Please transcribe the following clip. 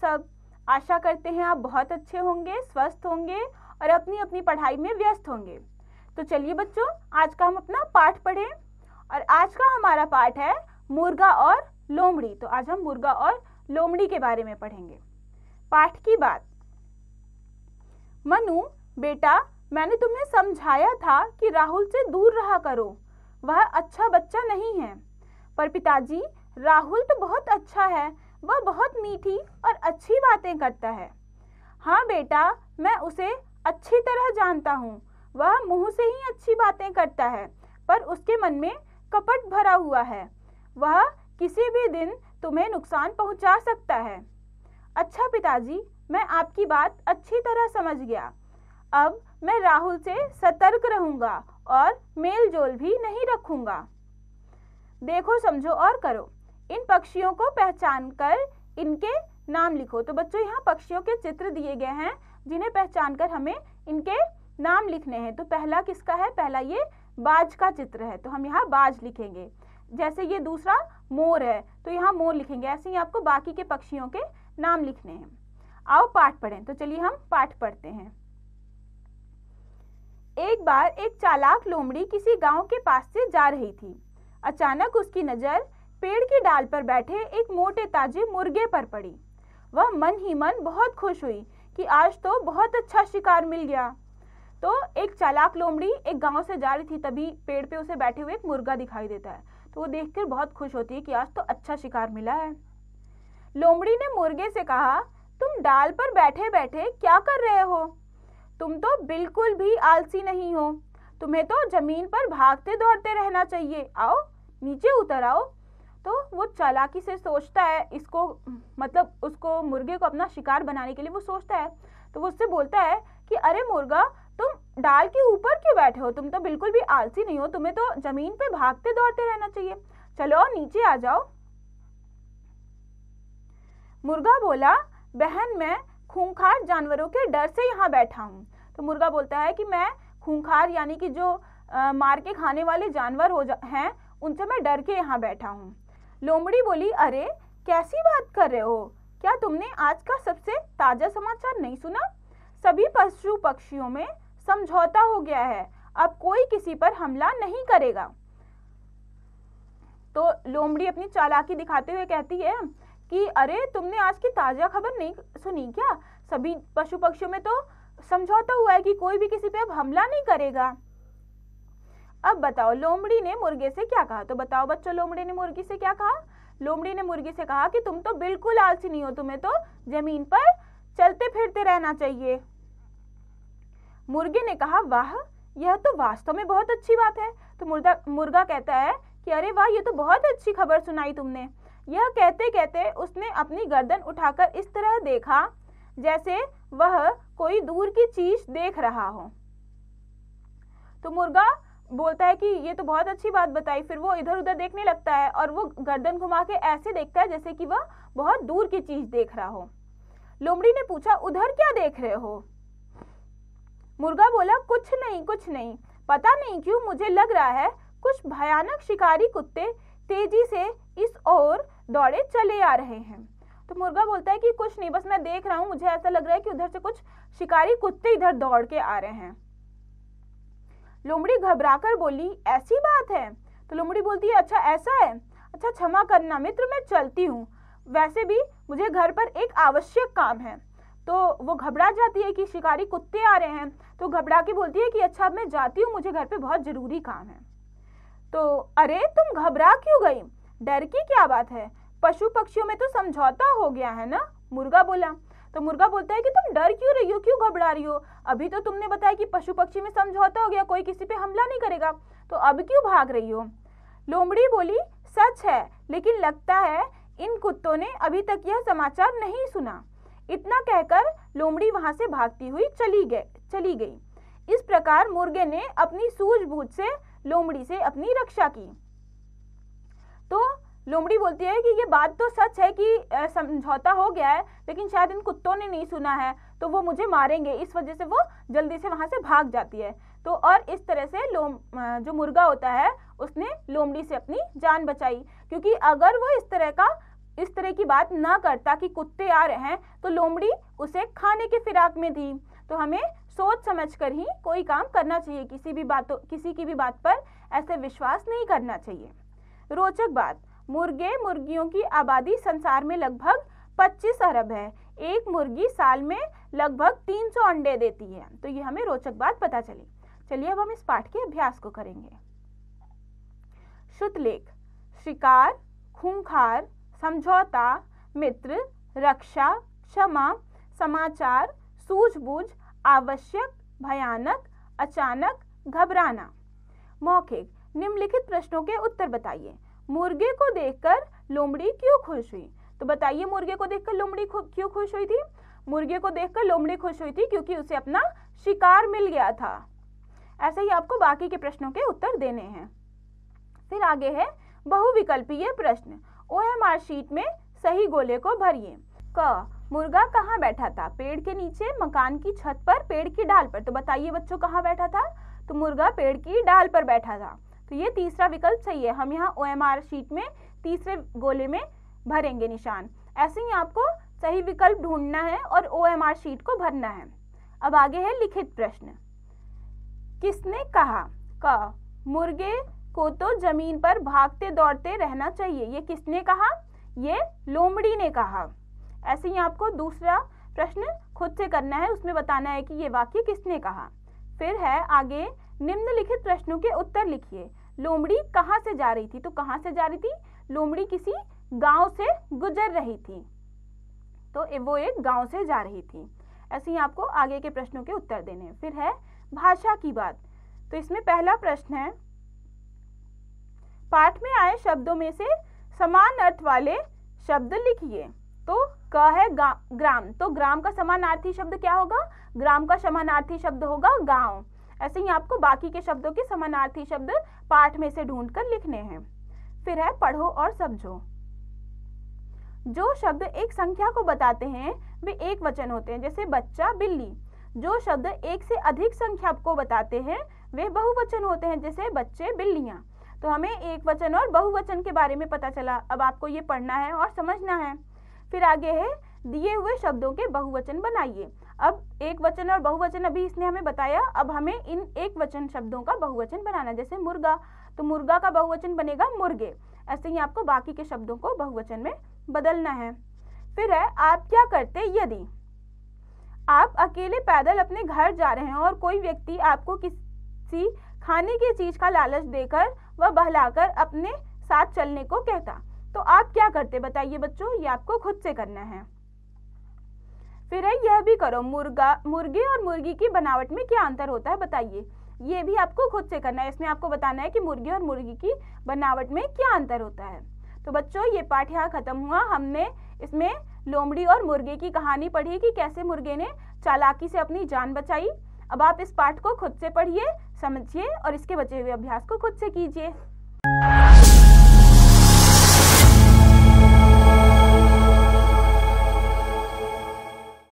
सब। आशा करते हैं आप बहुत अच्छे होंगे, स्वस्थ होंगे और अपनी अपनी पढ़ाई में व्यस्त होंगे। तो चलिए बच्चों, आज का हम अपना पाठ पढ़ें और आज का हमारा पाठ है मुर्गा और लोमड़ी। तो आज हम मुर्गा और लोमड़ी के बारे में पढ़ेंगे। पाठ की बात। मनु बेटा, मैंने तुम्हें समझाया था कि राहुल से दूर रहा करो, वह अच्छा बच्चा नहीं है। पर पिताजी, राहुल तो बहुत अच्छा है, वह बहुत मीठी और अच्छी बातें करता है। हाँ बेटा, मैं उसे अच्छी तरह जानता हूँ, वह मुंह से ही अच्छी बातें करता है, पर उसके मन में कपट भरा हुआ है। वह किसी भी दिन तुम्हें नुकसान पहुँचा सकता है। अच्छा पिताजी, मैं आपकी बात अच्छी तरह समझ गया। अब मैं राहुल से सतर्क रहूंगा और मेल जोल भी नहीं रखूंगा। देखो, समझो और करो। इन पक्षियों को पहचान कर इनके नाम लिखो। तो बच्चों, यहाँ पक्षियों के चित्र दिए गए हैं जिन्हें पहचान कर हमें इनके नाम लिखने हैं। तो पहला किसका है? पहला ये बाज का चित्र है, तो हम यहाँ बाज लिखेंगे। जैसे ये दूसरा मोर है, तो यहाँ मोर लिखेंगे। ऐसे ही आपको बाकी के पक्षियों के नाम लिखने हैं। आओ पाठ पढ़ें। तो चलिए हम पाठ पढ़ते हैं। एक बार एक चालाक लोमड़ी किसी गांव के पास से जा रही थी। अचानक उसकी नजर पेड़ की डाल पर बैठे एक मोटे ताजे मुर्गे पर पड़ी। वह मन ही मन बहुत खुश हुई कि आज तो बहुत अच्छा शिकार मिल गया। तो एक चालाक लोमड़ी एक गांव से जा रही थी, तभी पेड़ पे उसे बैठे हुए एक मुर्गा दिखाई देता है। तो वो देखकर बहुत खुश होती है कि आज तो अच्छा शिकार मिला है। लोमड़ी ने मुर्गे से कहा, तुम डाल पर बैठे बैठे क्या कर रहे हो? तुम तो बिल्कुल भी आलसी नहीं हो, तुम्हें तो जमीन पर भागते दौड़ते रहना चाहिए। आओ नीचे उतर आओ। तो वो चालाकी से सोचता है, इसको मतलब उसको मुर्गे को अपना शिकार बनाने के लिए वो सोचता है। तो वो उससे बोलता है कि अरे मुर्गा, तुम डाल के ऊपर क्यों बैठे हो? तुम तो बिल्कुल भी आलसी नहीं हो, तुम्हें तो जमीन पे भागते दौड़ते रहना चाहिए। चलो नीचे आ जाओ। मुर्गा बोला, बहन मैं खूंखार जानवरों के डर से यहाँ बैठा हूँ। तो मुर्गा बोलता है कि मैं खूंखार यानी कि जो मार के खाने वाले जानवर हैं, उनसे मैं डर के यहाँ बैठा हूँ। लोमड़ी बोली, अरे कैसी बात कर रहे हो? क्या तुमने आज का सबसे ताजा समाचार नहीं सुना? सभी पशु पक्षियों में समझौता हो गया है, अब कोई किसी पर हमला नहीं करेगा। तो लोमड़ी अपनी चालाकी दिखाते हुए कहती है कि अरे तुमने आज की ताजा खबर नहीं सुनी क्या? सभी पशु पक्षियों में तो समझौता हुआ है कि कोई भी किसी पे अब हमला नहीं करेगा। अब बताओ लोमड़ी ने मुर्गे से क्या कहा? तो बताओ बच्चों, लोमड़ी ने मुर्गी से क्या कहा? लोमड़ी ने मुर्गी से कहा कि तुम तो बिल्कुल आलसी नहीं हो, तुम्हें तो जमीन पर चलते फिरते रहना चाहिए। मुर्गे ने कहा, वाह, यह तो वास्तव में बहुत अच्छी बात है। तो मुर्गा कहता है कि अरे वाह, ये तो बहुत अच्छी खबर सुनाई तुमने। यह कहते कहते उसने अपनी गर्दन उठाकर इस तरह देखा जैसे वह कोई दूर की चीज देख रहा हो। तो मुर्गा बोलता है कि ये तो बहुत अच्छी बात बताई। फिर वो इधर उधर देखने लगता है और वो गर्दन घुमा के ऐसे देखता है जैसे कि वह बहुत दूर की चीज देख रहा हो। लोमड़ी ने पूछा, उधर क्या देख रहे हो? मुर्गा बोला, कुछ नहीं, पता नहीं क्यों मुझे लग रहा है कुछ भयानक शिकारी कुत्ते तेजी से इस ओर दौड़े चले आ रहे हैं। तो मुर्गा बोलता है कि कुछ नहीं, बस मैं देख रहा हूँ, मुझे ऐसा लग रहा है कि उधर से कुछ शिकारी कुत्ते इधर दौड़ के आ रहे हैं। लोमड़ी घबराकर बोली, ऐसी बात है? तो लोमड़ी बोलती है, अच्छा ऐसा है, अच्छा क्षमा करना मित्र, मैं चलती हूँ, वैसे भी मुझे घर पर एक आवश्यक काम है। तो वो घबरा जाती है कि शिकारी कुत्ते आ रहे हैं, तो घबरा के बोलती है कि अच्छा मैं जाती हूँ, मुझे घर पे बहुत जरूरी काम है। तो अरे तुम घबरा क्यों गई? डर की क्या बात है? पशु पक्षियों में तो समझौता हो गया है ना? मुर्गा बोला। तो मुर्गा बोलता है कि तुम डर क्यों रही हो, क्यों घबरा रही हो? अभी तो तुमने बताया कि पशु पक्षी में समझौता हो गया, कोई किसी पे हमला नहीं करेगा, तो अब क्यों भाग रही हो? लोमड़ी बोली, सच है, लेकिन लगता है इन कुत्तों ने अभी तक यह समाचार नहीं सुना। इतना कहकर लोमड़ी वहां से भागती हुई चली गई। इस प्रकार मुर्गे ने अपनी सूझबूझ से लोमड़ी से अपनी रक्षा की। तो लोमड़ी बोलती है कि ये बात तो सच है कि समझौता हो गया है, लेकिन शायद इन कुत्तों ने नहीं सुना है, तो वो मुझे मारेंगे, इस वजह से वो जल्दी से वहां से भाग जाती है। तो और इस तरह से जो मुर्गा होता है उसने लोमड़ी से अपनी जान बचाई, क्योंकि अगर वो इस तरह का इस तरह की बात ना करता कि कुत्ते आ रहे हैं, तो लोमड़ी उसे खाने की फिराक में थी। तो हमें सोच समझकर ही कोई काम करना चाहिए, किसी की भी बात पर ऐसे विश्वास नहीं करना चाहिए। रोचक बात, मुर्गे मुर्गियों की आबादी संसार में लगभग 25 अरब है। एक मुर्गी साल में लगभग 300 अंडे देती है। तो ये हमें रोचक बात पता चली। चलिए अब हम इस पाठ के अभ्यास को करेंगे। श्रुतलेख, शिकार, खूंखार, समझौता, मित्र, रक्षा, क्षमा, समाचार, सूझबूझ, आवश्यक, भयानक, अचानक, घबराना। मौखिक, निम्नलिखित प्रश्नों के उत्तर बताइए। मुर्गे को देखकर लोमड़ी क्यों खुश हुई? तो बताइए, मुर्गे को देखकर लोमड़ी क्यों खुश हुई थी? मुर्गे को देखकर लोमड़ी खुश हुई थी क्योंकि उसे अपना शिकार मिल गया था। ऐसे ही आपको बाकी के प्रश्नों के उत्तर देने हैं। फिर आगे है बहुविकल्पीय प्रश्न। OMR शीट में सही गोले को भरिए। क, मुर्गा कहाँ बैठा था? पेड़ के नीचे, मकान की छत पर, पेड़ की डाल पर। तो बताइए बच्चों, कहाँ बैठा था? तो मुर्गा पेड़ की डाल पर बैठा था। तो ये तीसरा विकल्प सही है। हम यहाँ OMR शीट में तीसरे गोले में भरेंगे निशान। ऐसे ही आपको सही विकल्प ढूंढना है और OMR शीट को भरना है। अब आगे है लिखित प्रश्न। किसने कहा? क, मुर्गे को तो जमीन पर भागते दौड़ते रहना चाहिए। ये किसने कहा? ये लोमड़ी ने कहा। ऐसे ही आपको दूसरा प्रश्न खुद से करना है, उसमें बताना है कि ये वाक्य किसने कहा। फिर है आगे, निम्नलिखित प्रश्नों के उत्तर लिखिए। लोमड़ी कहाँ से जा रही थी? तो कहाँ से जा रही थी? लोमड़ी किसी गांव से गुजर रही थी। तो वो एक गांव से जा रही थी। ऐसे ही आपको आगे के प्रश्नों के उत्तर देने हैं। फिर है भाषा की बात। तो इसमें पहला प्रश्न है, पाठ में आए शब्दों में से समान अर्थ वाले शब्द लिखिए। तो क है ग्राम। तो ग्राम का समानार्थी शब्द क्या होगा? ग्राम का समानार्थी शब्द होगा गांव। ऐसे ही आपको बाकी के शब्दों के समानार्थी शब्द पाठ में से ढूंढकर लिखने हैं। फिर है पढ़ो और समझो। जो शब्द एक संख्या को बताते हैं वे एक वचन होते हैं, जैसे बच्चा, बिल्ली। जो शब्द एक से अधिक संख्या को बताते हैं वे बहुवचन होते हैं, जैसे बच्चे, बिल्लियां। तो हमें एक वचन और बहुवचन के बारे में पता चला। अब आपको ये पढ़ना है और समझना है। फिर आगे है दिए हुए शब्दों के बहुवचन बनाइए। अब एक वचन और बहुवचन अभी इसने हमें बताया, अब हमें इन एक वचन शब्दों का बहुवचन बनाना। जैसे मुर्गा, तो मुर्गा का बहुवचन बनेगा मुर्गे। ऐसे ही आपको बाकी के शब्दों को बहुवचन में बदलना है। फिर है आप क्या करते यदि आप अकेले पैदल अपने घर जा रहे हैं और कोई व्यक्ति आपको किसी खाने की चीज का लालच देकर व बहलाकर अपने साथ चलने को कहता, तो आप क्या करते? बताइए बच्चों, ये आपको खुद से करना है। फिर है यह भी करो, मुर्गे और मुर्गी की बनावट में क्या अंतर होता है? बताइए। ये भी आपको खुद से करना है। इसमें आपको बताना है कि मुर्गे और मुर्गी की बनावट में क्या अंतर होता है। तो बच्चों, ये पाठ यहाँ खत्म हुआ। हमने इसमें लोमड़ी और मुर्गे की कहानी पढ़ी कि कैसे मुर्गे ने चालाकी से अपनी जान बचाई। अब आप इस पाठ को खुद से पढ़िए, समझिए और इसके बचे हुए अभ्यास को खुद से कीजिए।